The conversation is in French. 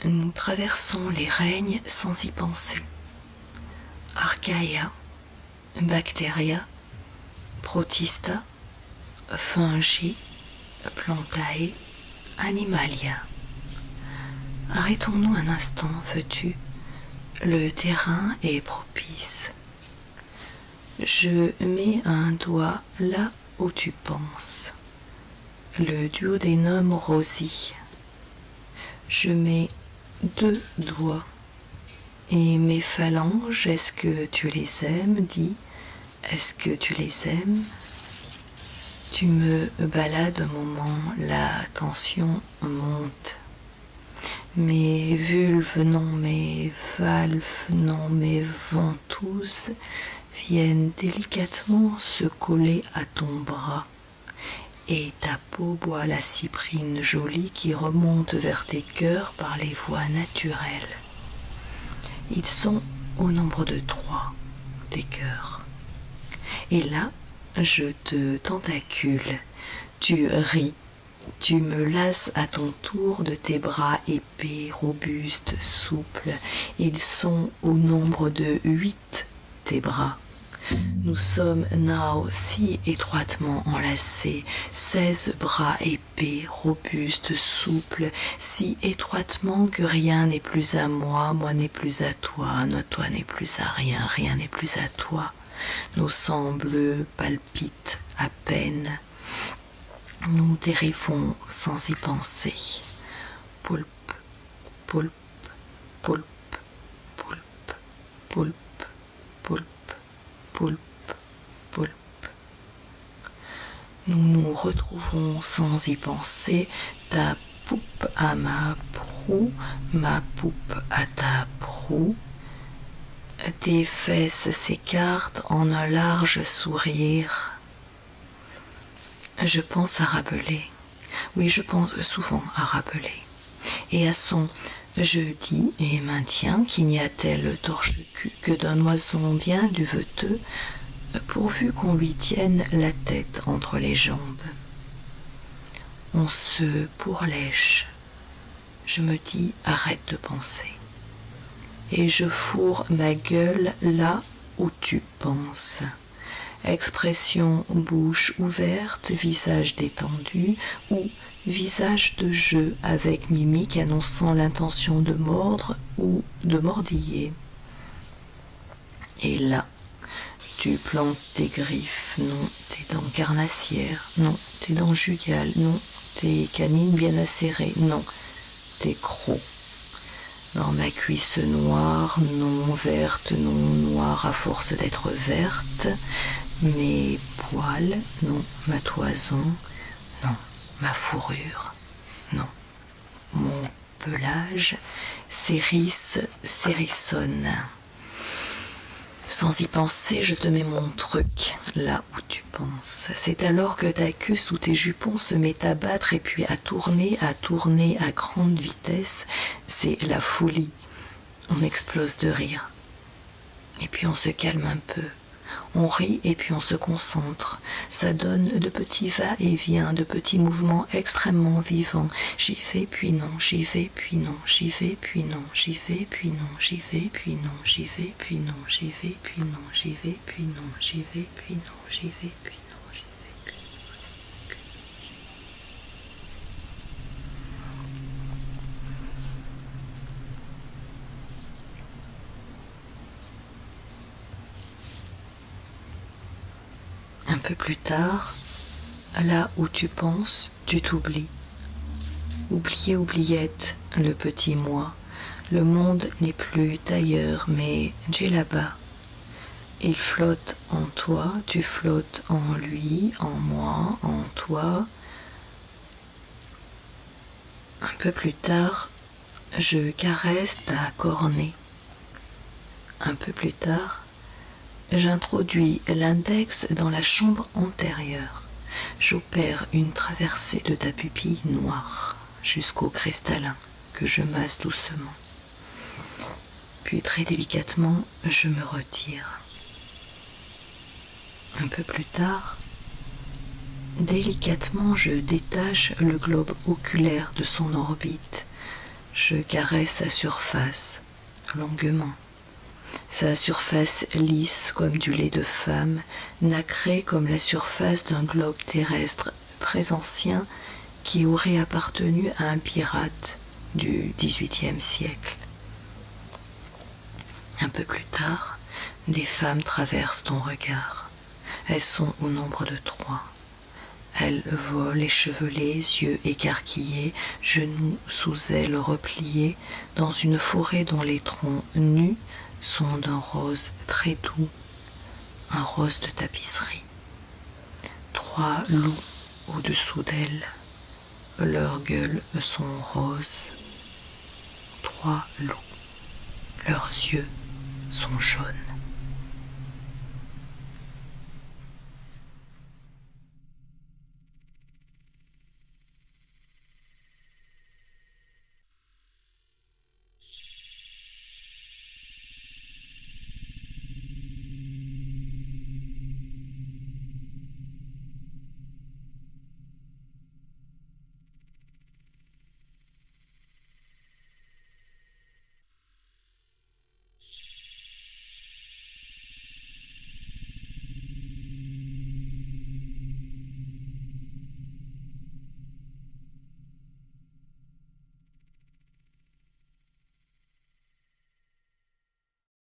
Nous traversons les règnes sans y penser. Archaea, Bacteria, Protista, Fungi, Plantae, Animalia. Arrêtons-nous un instant, veux-tu? Le terrain est propice. Je mets un doigt là où tu penses. Le duodénum rosy. Je mets 2 doigts. Et mes phalanges, est-ce que tu les aimes? Dis, est-ce que tu les aimes? Tu me balades un moment, la tension monte. Mes vulves, non, mes valves, non, mes ventouses viennent délicatement se coller à ton bras. Et ta peau boit la cyprine jolie qui remonte vers tes cœurs par les voies naturelles. Ils sont au nombre de 3, tes cœurs. Et là, je te tentacule, tu ris, tu me lasses à ton tour de tes bras épais, robustes, souples. Ils sont au nombre de 8, tes bras. Nous sommes now si étroitement enlacés, 16 bras épais, robustes, souples, si étroitement que rien n'est plus à moi, moi n'est plus à toi, toi n'est plus à rien, rien n'est plus à toi. Nos sangs bleus palpitent à peine. Nous dérivons sans y penser. Poulpe, poulpe, poulpe, poulpe, poulpe, poulpe. Poulpe, poulpe. Nous nous retrouvons sans y penser, ta poupe à ma proue, ma poupe à ta proue. Tes fesses s'écartent en un large sourire. Je pense à Rabelais. Oui, je pense souvent à Rabelais. Et à son je dis et maintiens qu'il n'y a tel torche-cul que d'un oison bien duveteux, pourvu qu'on lui tienne la tête entre les jambes. On se pourlèche. Je me dis arrête de penser. Et je fourre ma gueule là où tu penses. Expression bouche ouverte, visage détendu ou visage de jeu avec mimique annonçant l'intention de mordre ou de mordiller. Et là, tu plantes tes griffes, non, tes dents carnassières, non, tes dents jugales, non, tes canines bien acérées, non, tes crocs. Dans ma cuisse noire, non verte, non noire à force d'être verte, mes poils, non, ma toison, non, ma fourrure, non, mon pelage s'hérissonne. Sans y penser, je te mets mon truc là où tu penses. C'est alors que ta queue sous tes jupons se met à battre et puis à tourner à grande vitesse. C'est la folie. On explose de rire. Et puis on se calme un peu. On rit et puis on se concentre. Ça donne de petits va-et-vient, de petits mouvements extrêmement vivants. J'y vais puis non, j'y vais puis non, j'y vais puis non, j'y vais puis non, j'y vais puis non, j'y vais puis non, j'y vais puis non, j'y vais puis non, j'y vais puis non, j'y vais puis non. Un peu plus tard, là où tu penses, tu t'oublies. Oublié, oubliette, le petit moi. Le monde n'est plus d'ailleurs, mais j'ai là-bas. Il flotte en toi, tu flottes en lui, en moi, en toi. Un peu plus tard, je caresse ta cornée. Un peu plus tard, j'introduis l'index dans la chambre antérieure. J'opère une traversée de ta pupille noire jusqu'au cristallin que je masse doucement. Puis très délicatement, je me retire. Un peu plus tard, délicatement, je détache le globe oculaire de son orbite. Je caresse sa surface, longuement. Sa surface lisse comme du lait de femme, nacrée comme la surface d'un globe terrestre très ancien qui aurait appartenu à un pirate du XVIIIe siècle. Un peu plus tard, des femmes traversent ton regard. Elles sont au nombre de 3. Elles volent échevelées, yeux écarquillés, genoux sous elles repliés, dans une forêt dont les troncs nus sont d'un rose très doux, un rose de tapisserie. 3 loups au-dessous d'elles, leurs gueules sont roses. 3 loups, leurs yeux sont jaunes.